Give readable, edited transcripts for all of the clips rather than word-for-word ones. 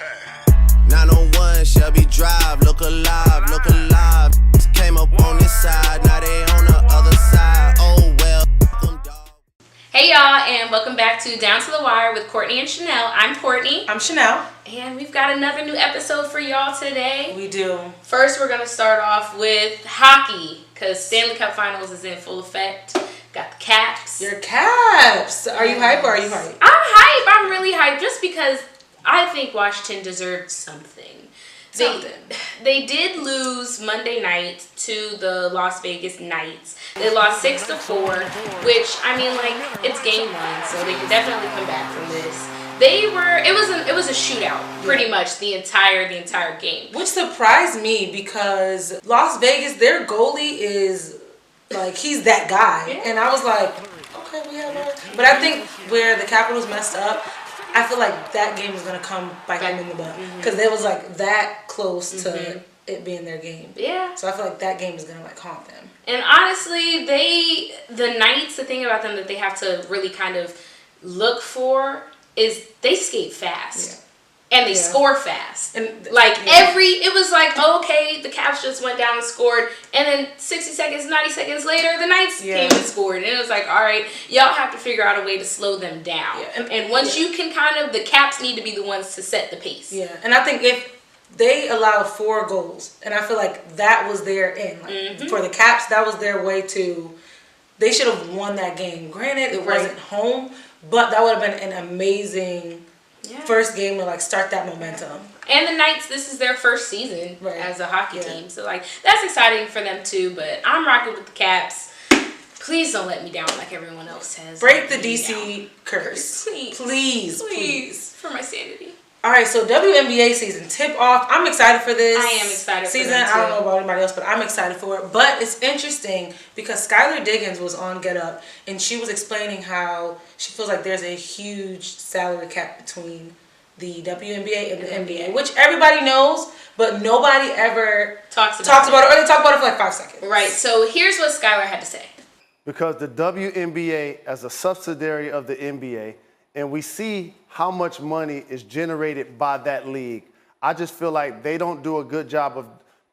901 Shelby Drive, look alive, look alive. Came up on this side, now they on the other side. Oh well, Hey y'all, and welcome back to Down to the Wire with Courtney and Chanel. I'm Courtney. I'm Chanel. And we've got another new episode for y'all today. We do. First, we're going to start off with hockey, because Stanley Cup Finals is in full effect. Got the Caps. Your Caps. Are you hype or are you hype? I'm hype. I'm really hype just because I think Washington deserved something. They did lose Monday night to the Las Vegas Knights. They lost 6-4, which, I mean, like, it's game one, so they can definitely come back from this. It was a shootout pretty much the entire game. Which surprised me because Las Vegas, their goalie is like, he's that guy. Yeah. And I was like, okay, we have a... But I think where the Capitals messed up, I feel like that game is going to come bite them in the butt. Because it was like that close to it being their game. Yeah. So I feel like that game is going to like haunt them. And honestly, the Knights, the thing about them that they have to really kind of look for is they skate fast. Yeah. And they score fast. And it was like, okay, the Caps just went down and scored. And then 60 seconds, 90 seconds later, the Knights came and scored. And it was like, all right, y'all have to figure out a way to slow them down. Yeah. And once you can the Caps need to be the ones to set the pace. Yeah, and I think if they allowed 4 goals, and I feel like that was their end. Like, for the Caps, that was their way to, they should have won that game. Granted, it wasn't home, but that would have been an amazing first game to like start that momentum. And the Knights, this is their first season as a hockey team. So like that's exciting for them too, but I'm rocking with the Caps. Please don't let me down like everyone else has. Break the DC curse. Please. For my sanity. All right, so WNBA season tip off. I'm excited for this. I am excited for season. Them too. I don't know about anybody else, but I'm excited for it. But it's interesting because Skylar Diggins was on Get Up, and she was explaining how she feels like there's a huge salary cap between the WNBA and the NBA, which everybody knows, but nobody ever talks about it, or they talk about it for like 5 seconds. Right. So here's what Skylar had to say. Because the WNBA, as a subsidiary of the NBA, and we see how much money is generated by that league, I just feel like they don't do a good job of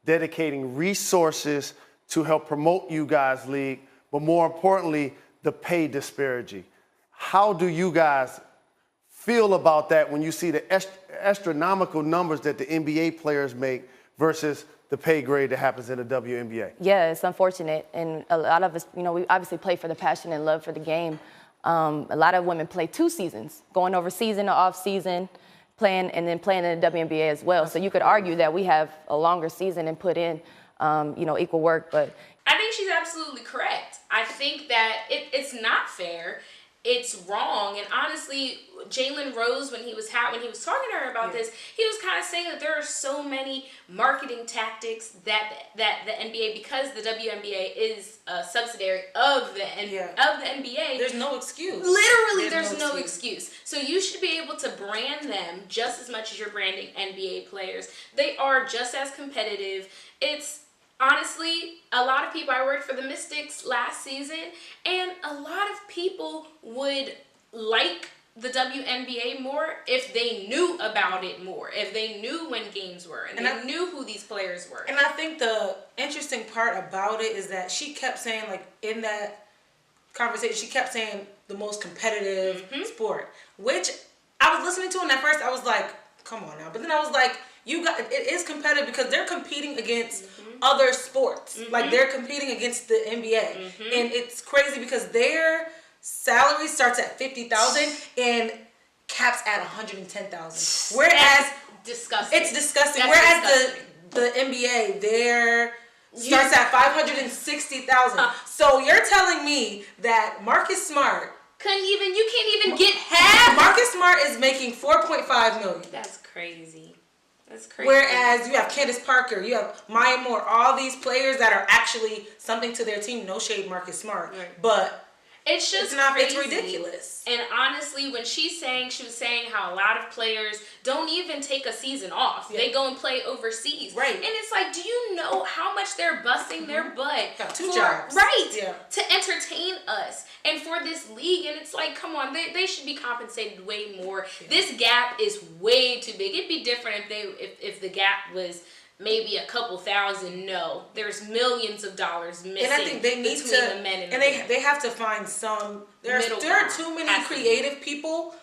dedicating resources to help promote you guys' league, but more importantly, the pay disparity. How do you guys feel about that when you see the astronomical numbers that the NBA players make versus the pay grade that happens in the WNBA? Yeah, it's unfortunate. And a lot of us, we obviously play for the passion and love for the game. A lot of women play 2 seasons, going over season to off season, playing in the WNBA as well. So you could argue that we have a longer season and put in, equal work. But I think she's absolutely correct. I think that it's not fair. It's wrong. And honestly, Jalen Rose, when he was talking to her about this, he was kind of saying that there are so many marketing tactics that the NBA, because the WNBA is a subsidiary of the NBA. There's no excuse. Literally, there's no excuse. So you should be able to brand them just as much as you're branding NBA players. They are just as competitive. Honestly, a lot of people, I worked for the Mystics last season, and a lot of people would like the WNBA more if they knew about it more, if they knew when games were, and they knew who these players were. And I think the interesting part about it is that she kept saying, like, in that conversation, she kept saying the most competitive sport, which I was listening to, and at first I was like, come on now. But then I was like, it is competitive because they're competing against other sports. Like, they're competing against the NBA. And it's crazy because their salary starts at $50,000 and caps at $110,000. Whereas disgusting. It's disgusting. Whereas the NBA, their starts at $560,000. So you're telling me that Marcus Smart you can't even get half. Marcus Smart is making $4.5 million. That's crazy. That's crazy. Whereas you have Candace Parker, you have Maya Moore, all these players that are actually something to their team. No shade, Marcus Smart, but It's just it's crazy. ridiculous. And honestly, when she was saying how a lot of players don't even take a season off. Yeah. They go and play overseas. Right. And it's like, do you know how much they're busting their butt? Got 2 jobs. Right. Yeah. To entertain us. And for this league, and it's like, come on, they should be compensated way more. Yeah. This gap is way too big. It'd be different if the gap was maybe a couple thousand. No, there's millions of dollars missing. And I think they need to, the men and they have to find some. There are too many creative people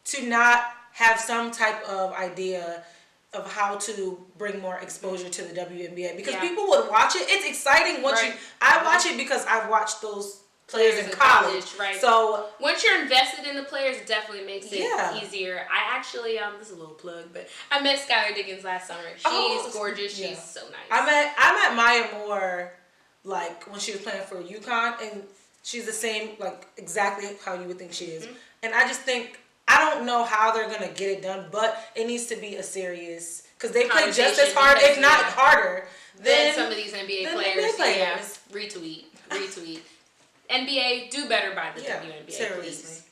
to not have some type of idea of how to bring more exposure to the WNBA, because people would watch it. It's exciting once I watch it because I've watched those players in college, right? So once you're invested in the players, it definitely makes it easier. I actually, this is a little plug, but I met Skylar Diggins last summer. She's gorgeous. She's so nice. I met Maya Moore, like when she was playing for UConn, and she's the same, like exactly how you would think she is. And I just think, I don't know how they're gonna get it done, but it needs to be a serious, because they play just as hard, if not harder, than some of these NBA players. Yeah, retweet. NBA, do better by the WNBA, seriously. Please.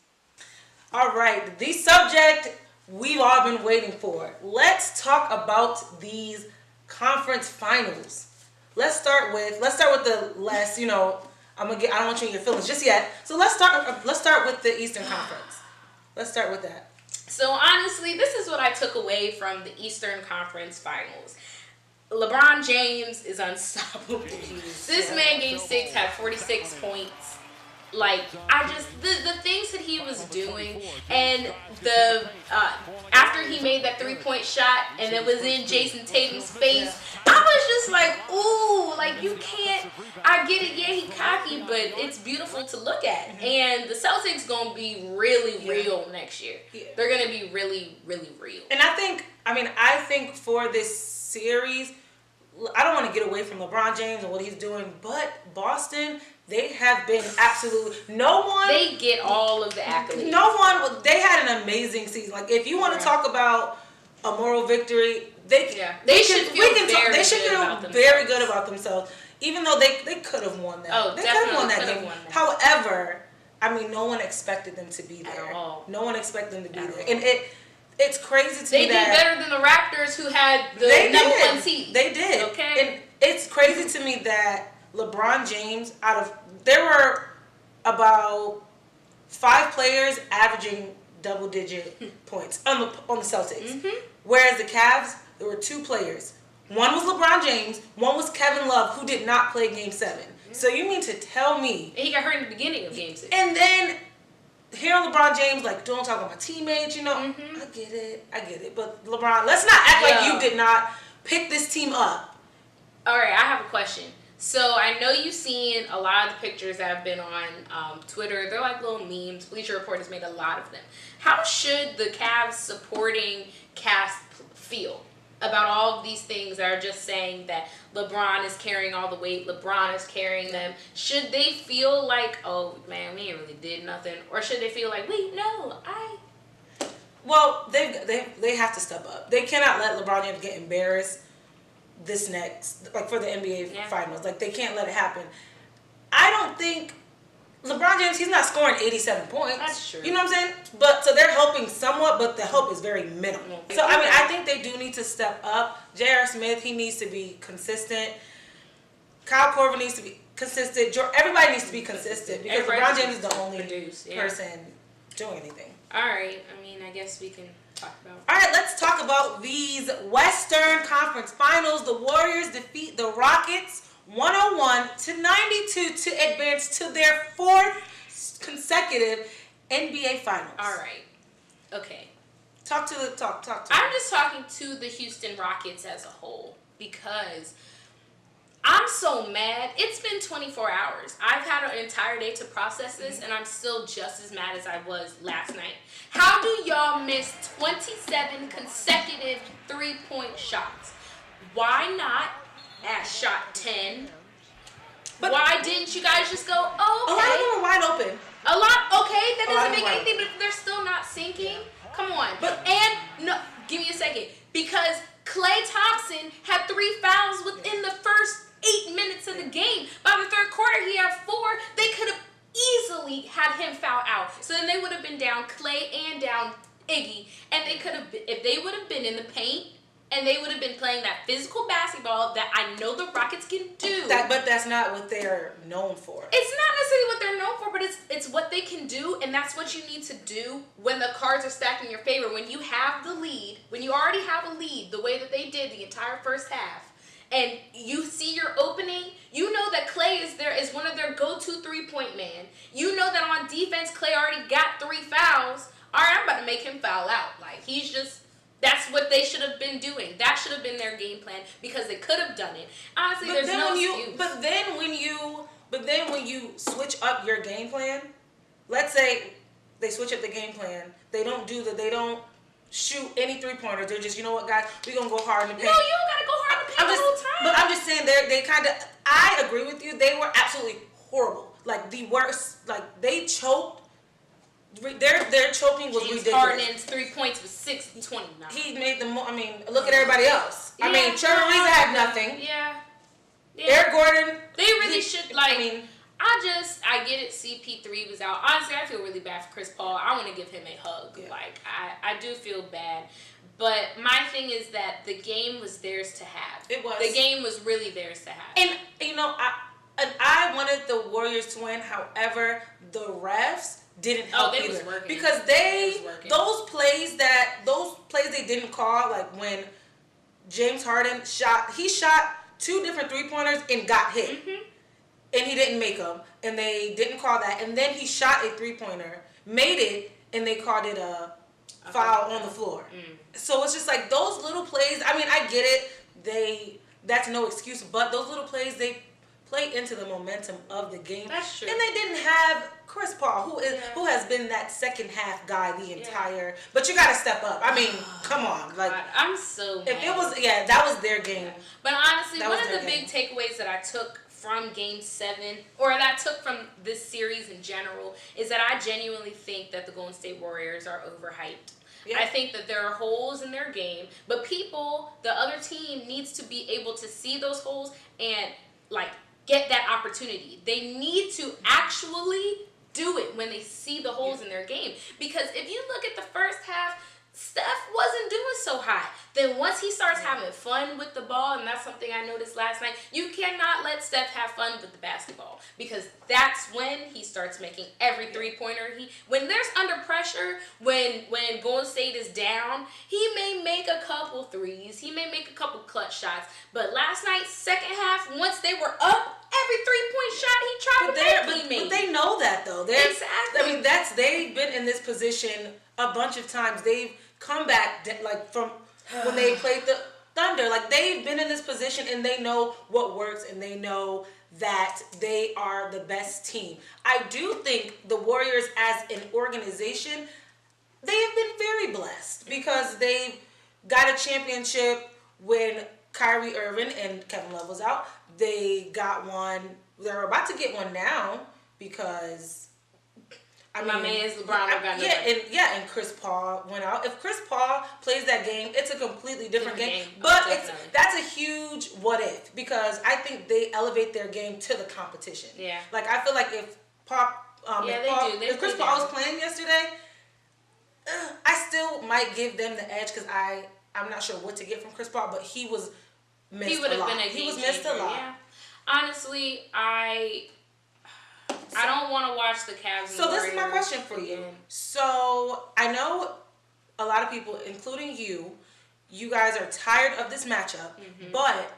All right, the subject we've all been waiting for. Let's talk about these conference finals. Let's start with the less, I don't want you in your feelings just yet. So let's start with the Eastern Conference. Let's start with that. So honestly, this is what I took away from the Eastern Conference Finals. LeBron James is unstoppable. This man, Game 6, had 46 points. Like, the things that he was doing, and after he made that 3-point shot and it was in Jason Tatum's face, I was just like, ooh, like, you can't, I get it, he cocky, but it's beautiful to look at. And the Celtics gonna be really real next year. Yeah. They're gonna be really, really real. And I think for this series, I don't want to get away from LeBron James and what he's doing, but Boston, they have been absolutely They get all of the accolades. They had an amazing season. Like, if you want to talk about a moral victory, they should feel very good about themselves. Even though they could have won that. Oh, they could have won that game. However, no one expected them to be there. At all. No one expected them to be there. And it's crazy to me that they did better than the Raptors, who had the number 1 seed. They did. Okay. And it's crazy to me that LeBron James, there were about 5 players averaging double-digit points on the Celtics. Mm-hmm. Whereas the Cavs, there were 2 players. One was LeBron James. One was Kevin Love, who did not play Game 7. Mm-hmm. So you mean to tell me? And he got hurt in the beginning of Game 6. And then hearing LeBron James, like, don't talk about my teammates, I get it. But LeBron, let's not act like you did not pick this team up. All right, I have a question. So I know you've seen a lot of the pictures that have been on Twitter. They're like little memes. Bleacher Report has made a lot of them. How should the Cavs supporting cast feel about all of these things that are just saying that LeBron is carrying all the weight, LeBron is carrying them? Should they feel like, oh man, we ain't really did nothing? Or should they feel like, wait, no, Well, they have to step up. They cannot let LeBron James get embarrassed this next, like, for the NBA Finals. Like, they can't let it happen. I don't think LeBron James, he's not scoring 87 points. That's true. You know what I'm saying? But so they're helping somewhat, but the help is very minimal. So I think they do need to step up. J.R. Smith, he needs to be consistent. Kyle Korver needs to be consistent. Everybody needs to be consistent, because LeBron James is the only person doing anything. All right. I guess we can talk about. All right, let's talk about these Western Conference Finals. The Warriors defeat the Rockets 101-92 to advance to their 4th consecutive NBA Finals. All right. Okay. Talk to me. I'm just talking to the Houston Rockets as a whole, because I'm so mad. It's been 24 hours. I've had an entire day to process this, and I'm still just as mad as I was last night. How do y'all miss 27 consecutive 3-point shots? Why not at shot 10? But why didn't you guys just go, oh, okay. A lot of them are wide open. That doesn't make anything, but they're still not sinking. Come on. Give me a second. Because Klay Thompson had 3 fouls within the first 8 minutes of the game. By the third quarter, he had 4. They could have easily had him foul out. So then they would have been down Clay and down Iggy, and they could have, if they would have been in the paint, and they would have been playing that physical basketball that I know the Rockets can do. But that's not what they're known for. It's not necessarily what they're known for, but it's what they can do, and that's what you need to do when the cards are stacked in your favor. When you have the lead, when you already have a lead, the way that they did the entire first half, and you see your opening, you know that Clay is one of their go-to three-point man. You know that on defense, Clay already got 3 fouls. All right, I'm about to make him foul out. Like, he's just... That's what they should have been doing. That should have been their game plan because they could have done it. Honestly, there's no excuse. But then when you switch up your game plan, let's say they switch up the game plan, they don't shoot any 3-pointers. They're just, you know what, guys, we're gonna go hard in the paint. No, you don't gotta go hard in the paint the whole time. But I'm just saying they kind of. I agree with you. They were absolutely horrible. Like the worst. Like they choked. Their choking was James ridiculous. Harden's 3 points was 6 and 29. He made the I mean, look at everybody else. I mean, Trevor Ariza had nothing. Yeah. Eric Gordon. They really should, like, I get it, CP3 was out. Honestly, I feel really bad for Chris Paul. I want to give him a hug. Yeah. Like, I do feel bad. But my thing is that the game was theirs to have. It was. The game was really theirs to have. And, you know, I wanted the Warriors to win. However, the refs didn't help they either. was working. Because those plays they didn't call, like when James Harden shot 2 different 3-pointers and got hit. Mm-hmm. And he didn't make them. And they didn't call that. And then he shot a 3-pointer, made it, and they called it a foul on the floor. So it's just like those little plays. I mean, I get it. That's no excuse. But those little plays, they play into the momentum of the game. That's true. And they didn't have Chris Paul, who has been that second half guy the entire. But you got to step up. I mean, come on. Like, God, I'm so mad. If it was, that was their game. Yeah. But honestly, one of the big takeaways that I took from Game 7, or that I took from this series in general, is that I genuinely think that the Golden State Warriors are overhyped. Yeah. I think that there are holes in their game, but the other team needs to be able to see those holes and, like, get that opportunity. They need to actually do it when they see the holes in their game. Because if you look at the first half, Steph wasn't doing so hot. Then once he starts having fun with the ball, and that's something I noticed last night, you cannot let Steph have fun with the basketball, because that's when he starts making every 3-pointer. When there's under pressure, when Golden State is down, he may make a couple threes, he may make a couple clutch shots, but last night, second half, once they were up, every 3-point shot he tried to make, But they know that, though. Exactly. I mean, they've been in this position a bunch of times. They've come back, like, from when they played the Thunder. Like, they've been in this position, and they know what works, and they know that they are the best team. I do think the Warriors, as an organization, they have been very blessed because they've got a championship when Kyrie Irving and Kevin Love was out. They got one. They're about to get one now because my man's LeBron got nothing. And Chris Paul went out. If Chris Paul plays that game, it's a completely different game. But that's a huge what if, because I think they elevate their game to the competition. Yeah. Like, I feel like if Chris Paul was playing yesterday, I still might give them the edge because I'm not sure what to get from Chris Paul, but he was missed he would have a lot. been a He was missed a lot. Yeah. Honestly, I don't want to watch the Cavs. So this is my question for you. So I know a lot of people, including you guys are tired of this matchup. Mm-hmm. But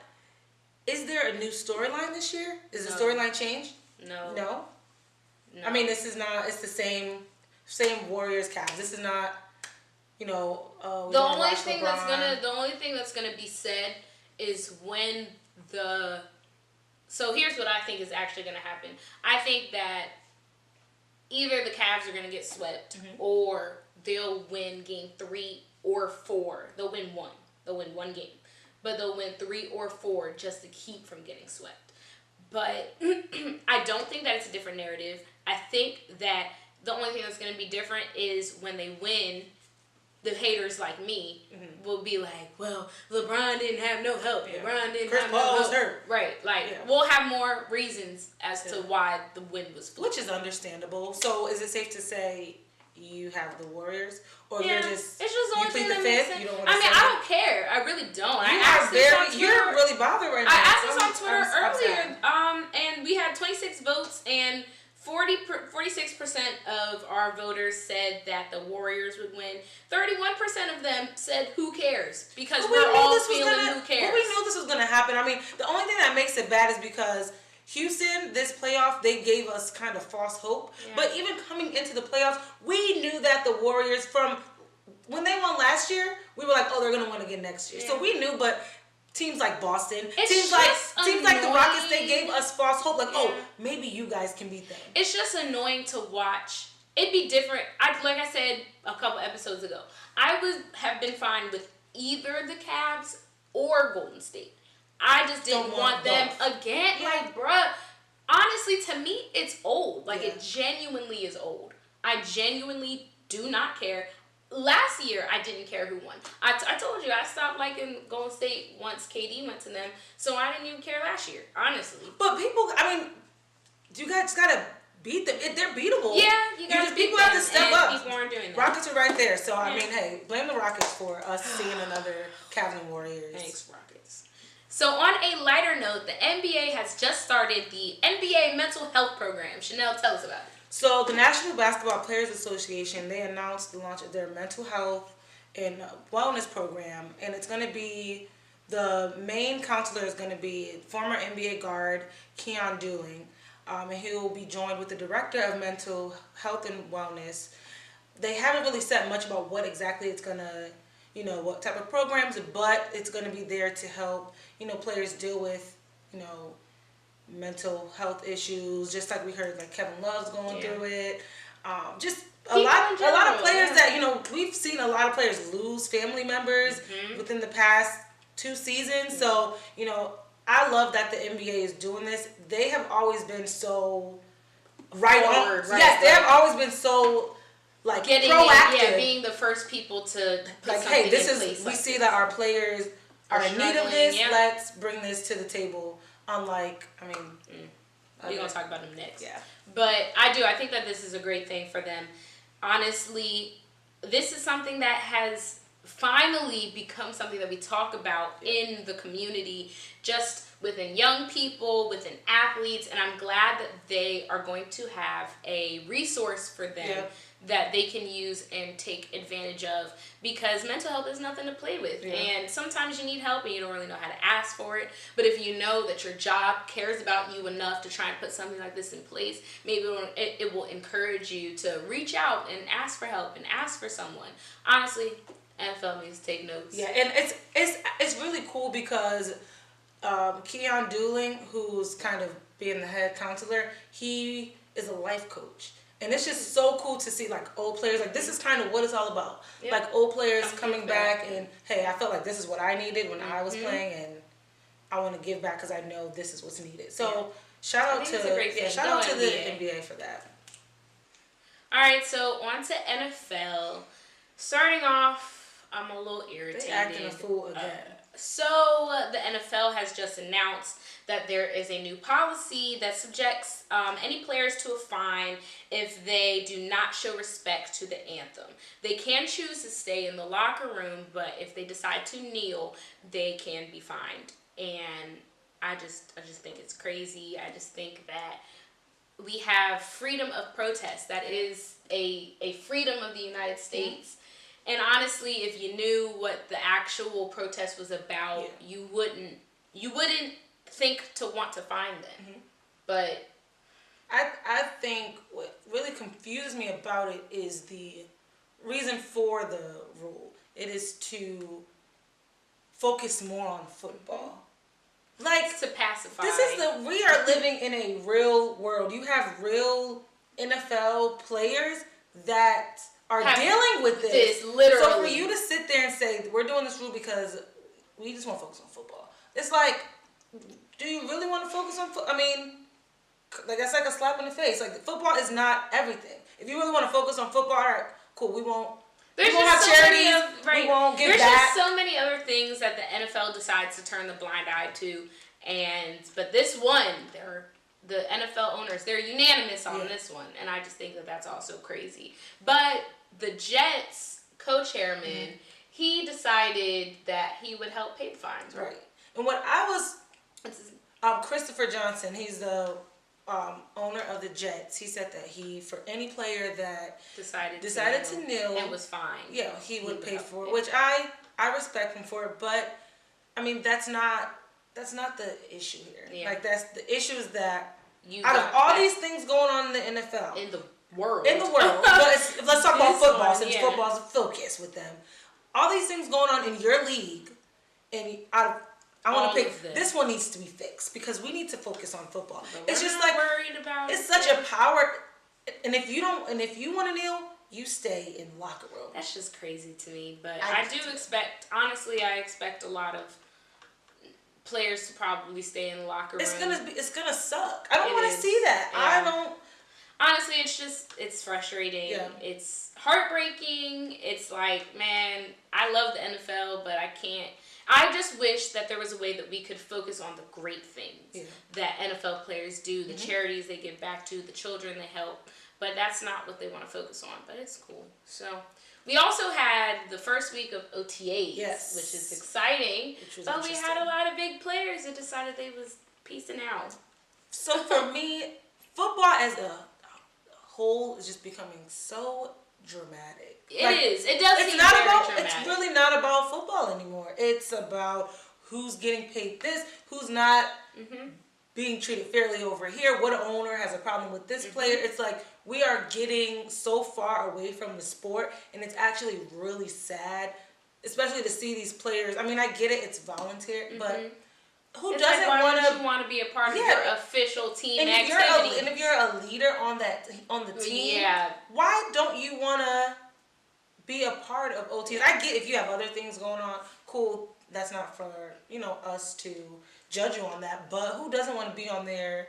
is there a new storyline this year? Is the storyline changed? No. I mean, this is not. It's the same Warriors Cavs. This is not. The only thing that's gonna be said is when the. So here's what I think is actually going to happen. I think that either the Cavs are going to get swept, mm-hmm. or they'll win game 3 or 4. They'll win one. They'll win one game. But they'll win 3 or 4 just to keep from getting swept. But I don't think that it's a different narrative. I think that the only thing that's going to be different is when they win, the haters like me will be like, well, LeBron didn't have no help. Yeah. LeBron didn't Chris have Paul no was help. hurt. Right. Like, Yeah. we'll have more reasons as to why the win was fluke. Which is understandable. So is it safe to say you have the Warriors? Or Yeah, you're just, it's just the you only thing plead the that makes fifth? sense. You don't want I to mean, say I it? don't care. I really don't. You I are asked this on Twitter. you're really bothered right now. I asked this on Twitter I'm earlier, sad. and we had 26 votes, and 46% of our voters said that the Warriors would win. 31% of them said, who cares? Because we're all feeling who cares. Well, we knew this was going to happen. I mean, the only thing that makes it bad is because Houston, this playoff, they gave us kind of false hope. Yeah. But even coming into the playoffs, we knew that the Warriors, from when they won last year, we were like, oh, they're going to win again next year. Yeah. So we knew, but teams like Boston, It's teams just like the Rockets, they annoying. gave us false hope. Like, Yeah. oh, maybe you guys can beat them. It's just annoying to watch. It'd be different. Like I said a couple episodes ago, I would have been fine with either the Cavs or Golden State. I just didn't Don't want want them both. again. Yeah. Like, bruh, honestly, to me, it's old. Like, Yeah. it genuinely is old. I genuinely do not care. Last year, I didn't care who won. I told you, I stopped liking Golden State once KD went to them, so I didn't even care last year, honestly. But people, I mean, you guys got to beat them. They're beatable. Yeah, you gotta beat people have to them, step and up. people aren't doing that. Rockets are right there. So, I Yeah. mean, hey, blame the Rockets for us seeing another Cavs and Warriors. Thanks, Rockets. So on a lighter note, the NBA has just started the NBA Mental Health Program. Chanel, tell us about it. So, the National Basketball Players Association, they announced the launch of their mental health and wellness program. And it's going to be, the main counselor is going to be former NBA guard Keon Dooling. And he will be joined with the director of mental health and wellness. They haven't really said much about what exactly it's going to, what type of programs, but it's going to be there to help, players deal with, mental health issues, just like we heard, like Kevin Love's going through it. Just a lot of players that, we've seen a lot of players lose family members within the past 2 seasons. So, I love that the NBA is doing this. They have always been so right on. Yes, they have always been so proactive. Being the first people to put like, something hey, this in is place. we see that our players are in need of struggling, this. yeah. Let's bring this to the table. Unlike, We're gonna talk about them next. Yeah. But I think that this is a great thing for them. Honestly, this is something that has finally become something that we talk about in the community, just within young people, within athletes, and I'm glad that they are going to have a resource for them that they can use and take advantage of, because mental health is nothing to play with. And sometimes you need help and you don't really know how to ask for it, but if you know that your job cares about you enough to try and put something like this in place, maybe it will encourage you to reach out and ask for help and ask for someone. Honestly, NFL needs to take notes. Yeah, and it's really cool because Keon Dooling, who's kind of being the head counselor, he is a life coach. And it's just so cool to see, like, old players. Like, this is kind of what it's all about. Yeah. Like, old players coming back and, hey, I felt like this is what I needed when I was playing, and I want to give back because I know this is what's needed. So, shout out to the NBA for that. All right, so on to NFL. Starting off, I'm a little irritated. They acting a fool again. So the NFL has just announced that there is a new policy that subjects any players to a fine if they do not show respect to the anthem. They can choose to stay in the locker room, but if they decide to kneel, they can be fined. And I just think it's crazy. I just think that we have freedom of protest. That is a freedom of the United States. And honestly, if you knew what the actual protest was about, you wouldn't think to want to fine them. But I think what really confuses me about it is the reason for the rule. It is to focus more on football. Like, to pacify. We are living in a real world. You have real NFL players that are dealing with this. Literally. So for you to sit there and say, we're doing this rule because we just want to focus on football. It's like, do you really want to focus on football? I mean, like, that's like a slap in the face. Like, football is not everything. If you really want to focus on football, all right, cool, we won't There's We won't have just so many charities. right. We won't give There's back. just so many other things that the NFL decides to turn the blind eye to, but this one, the NFL owners, they're unanimous on this one, and I just think that that's also crazy. But the Jets co-chairman, he decided that he would help pay the fines, right? And what I was, Christopher Johnson, he's the owner of the Jets. He said that for any player that decided to kneel and was fined, he would pay for it, which I respect him for it. But I mean, that's not the issue here. Yeah. Like the issue is that out of all these things going on in the NFL, in the world, but let's talk about football since football's a focus with them. All these things going on in your league, and I want to pick this one needs to be fixed because we need to focus on football. It's just like worried about it's such a power, and if you want to kneel, you stay in the locker room. That's just crazy to me. But I expect a lot of players to probably stay in the locker room. It's gonna suck. I don't want to see that. Yeah. I don't. Honestly, it's frustrating. Yeah. It's heartbreaking. It's like, man, I love the NFL, but I can't. I just wish that there was a way that we could focus on the great things that NFL players do, the charities they give back to, the children they help. But that's not what they want to focus on. But it's cool. So we also had the first week of OTAs, which is exciting. But we had a lot of big players that decided they was peacing out. So for me, football as a whole is just becoming so dramatic. It is. It does seem very dramatic. It's really not about football anymore. It's about who's getting paid this, who's not being treated fairly over here, what owner has a problem with this player. It's like we are getting so far away from the sport, and it's actually really sad, especially to see these players. I mean, I get it, it's volunteer, but who doesn't want to be a part of your official team activity? And if you're a leader on the team, why don't you want to be a part of OTs? I get if you have other things going on, cool. That's not for us to judge you on that. But who doesn't want to be on there?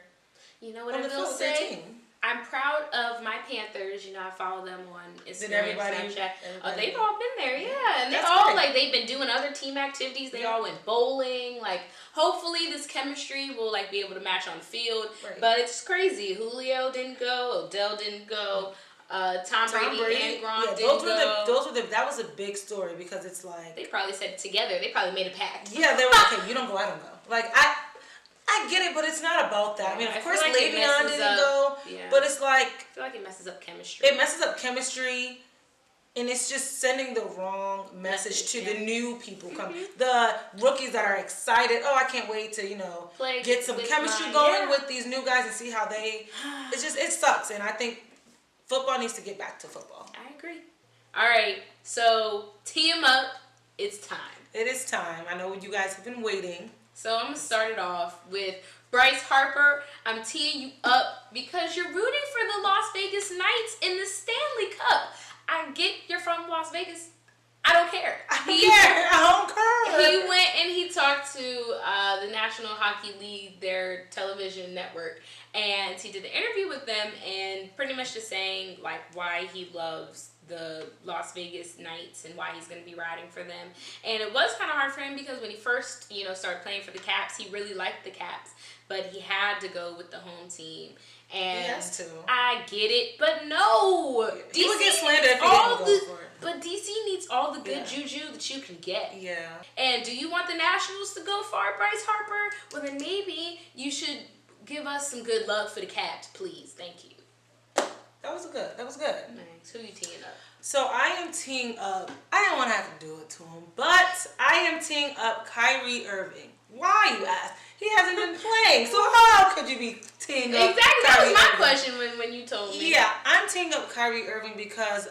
You know what I will say? I'm proud of my Panthers. I follow them on Instagram, Snapchat. They've all been there, and they've been doing other team activities. They all went bowling. Like, hopefully, this chemistry will be able to match on the field. Right. But it's crazy. Julio didn't go. Odell didn't go. Tom Brady and Bron didn't go. That was a big story because it's like they probably said together. They probably made a pact. Yeah, they were okay. You don't go. I don't go. Like I get it, but it's not about that. I mean, of course, Le'Veon didn't go, but it's like I feel like it messes up chemistry. It messes up chemistry, and it's just sending the wrong message to the new people coming, the rookies that are excited. Oh, I can't wait to get some chemistry going with these new guys and see how they. It sucks, and I think football needs to get back to football. I agree. All right, so tee 'em up. It's time. It is time. I know you guys have been waiting. So I'm going to start it off with Bryce Harper. I'm teeing you up because you're rooting for the Las Vegas Knights in the Stanley Cup. I get you're from Las Vegas. I don't care. I don't care. He went and he talked to the National Hockey League, their television network, and he did an interview with them and pretty much just saying why he loves the Las Vegas Knights and why he's going to be riding for them. And it was kind of hard for him because when he first, started playing for the Caps, he really liked the Caps, but he had to go with the home team. And he has to. I get it, but no. He would get slandered if he didn't go for it. But DC needs all the good juju that you can get. Yeah. And do you want the Nationals to go far, Bryce Harper? Well, then maybe you should give us some good luck for the Caps, please. Thank you. That was good. Thanks. Who you teeing up? So I am teeing up. I don't want to have to do it to him, but I am teeing up Kyrie Irving. Why, you ask? He hasn't been playing, so how could you be teeing up? Exactly. That was my question when you told me. Yeah, I'm teeing up Kyrie Irving because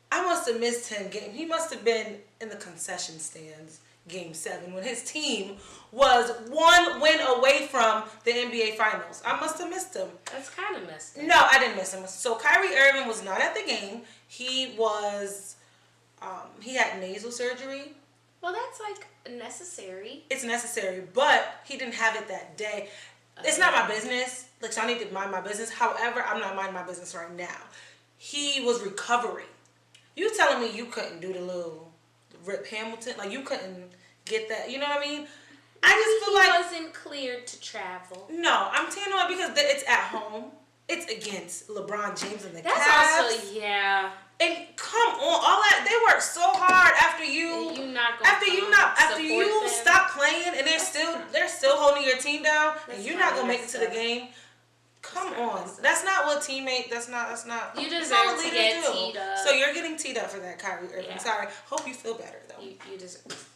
I must have missed him. He must have been in the concession stands. Game 7 when his team was 1 win away from the NBA Finals. I must have missed him. That's kind of messed up. No, I didn't miss him. So Kyrie Irving was not at the game. He was, he had nasal surgery. Well, that's necessary. It's necessary, but he didn't have it that day. It's not my business. So I need to mind my business. However, I'm not minding my business right now. He was recovering. You telling me you couldn't do the little Rip Hamilton? Like, you couldn't get that? You know what I mean? I just feel like he wasn't cleared to travel. No, I'm teeing on because it's at home. It's against LeBron James and the Cavs. That's also, yeah. And come on, all that they work so hard after you. And you not gonna after you them. stop playing and they're still holding your team down and you're not gonna make it to the game. Come on, that's not what teammate. That's not. You that's deserve not what to leaders get do. teed up. So you're getting teed up for that, Kyrie Irving. Yeah. Sorry. Hope you feel better though. You deserve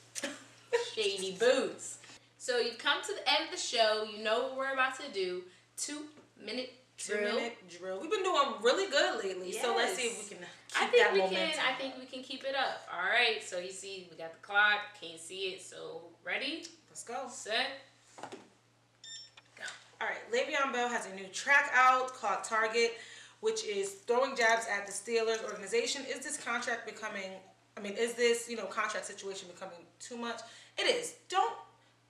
shady boots. So you've come to the end of the show. You know what we're about to do. 2-minute drill. 2-minute drill. We've been doing really good lately. Yes. So let's see if we can keep that momentum. I think we can keep it up. All right. So you see, we got the clock. Can't see it. So ready? Let's go. Set. All right, Le'Veon Bell has a new track out called Target, which is throwing jabs at the Steelers organization. Is this contract is this, contract situation becoming too much? It is. Don't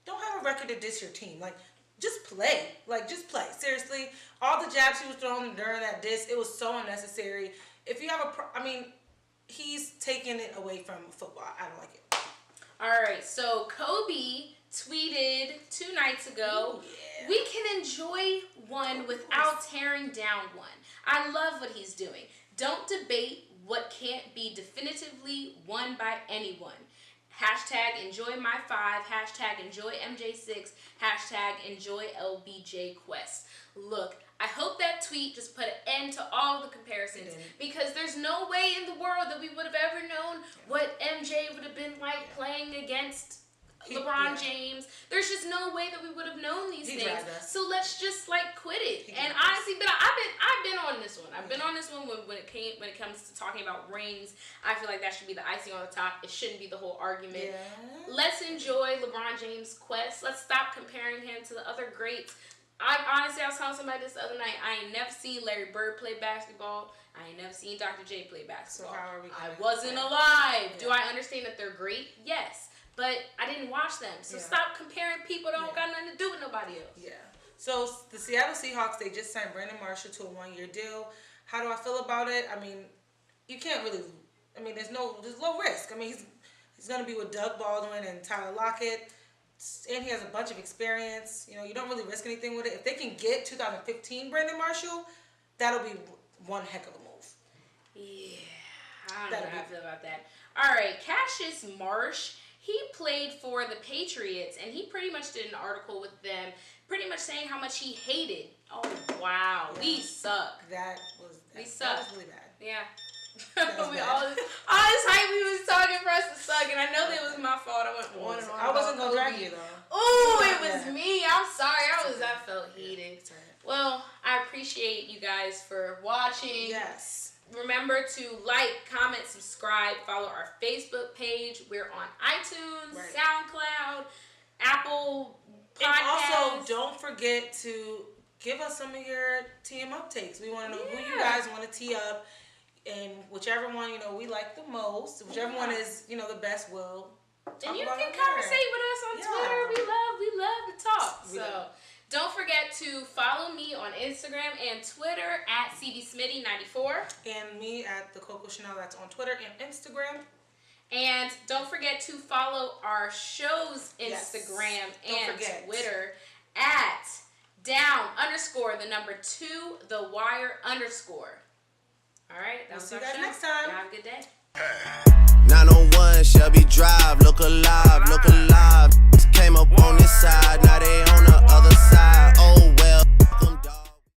have a record to diss your team. Like, just play. Just play. Seriously, all the jabs he was throwing during that diss, it was so unnecessary. If you have he's taking it away from football. I don't like it. All right, so Kobe tweeted 2 nights ago, we can enjoy one without tearing down one. I love what he's doing. Don't debate what can't be definitively won by anyone. Hashtag enjoy my 5, hashtag enjoy MJ6, hashtag enjoy LBJ Quest. Look, I hope that tweet just put an end to all the comparisons because there's no way in the world that we would have ever known what MJ would have been like playing against LeBron James. There's just no way that we would have known these things. So let's just quit it. And honestly, but I've been on this one. I've been on this one when it comes to talking about rings. I feel like that should be the icing on the top. It shouldn't be the whole argument. Yeah. Let's enjoy LeBron James' quest. Let's stop comparing him to the other greats. I was telling somebody this the other night, I ain't never seen Larry Bird play basketball. I ain't never seen Dr. J play basketball. So how are we I wasn't alive. Yeah. Do I understand that they're great? Yes. But I didn't watch them. So stop comparing people that don't got nothing to do with nobody else. Yeah. So the Seattle Seahawks, they just signed Brandon Marshall to a 1-year deal. How do I feel about it? You can't really, there's low risk. He's going to be with Doug Baldwin and Tyler Lockett. And he has a bunch of experience. You don't really risk anything with it. If they can get 2015 Brandon Marshall, that'll be one heck of a move. Yeah. I don't know how I feel about that. All right. Cassius Marsh, he played for the Patriots, and he pretty much did an article with them pretty much saying how much he hated. Oh, wow. Yeah. We suck. We suck. That was really bad. Yeah. All this hype we was talking for us to suck, and I know that was my fault. I went on and on. I wasn't gonna drag you though. Ooh, it was me. I'm sorry. I felt heated. Well, I appreciate you guys for watching. Yes. Remember to like, comment, subscribe, follow our Facebook page. We're on iTunes, SoundCloud, Apple Podcasts. And also, don't forget to give us some of your team up takes. We want to know who you guys want to tee up. And whichever one, we like the most, whichever one is, the best, we'll talk and you can conversate with us on Twitter. We love to talk. So don't forget to follow me on Instagram and Twitter at CBSmitty94. And me at the Coco Chanel. That's on Twitter and Instagram. And don't forget to follow our show's Instagram and Twitter at _2_the_wire_. All right, that was our show. See you guys next time. Have a good day.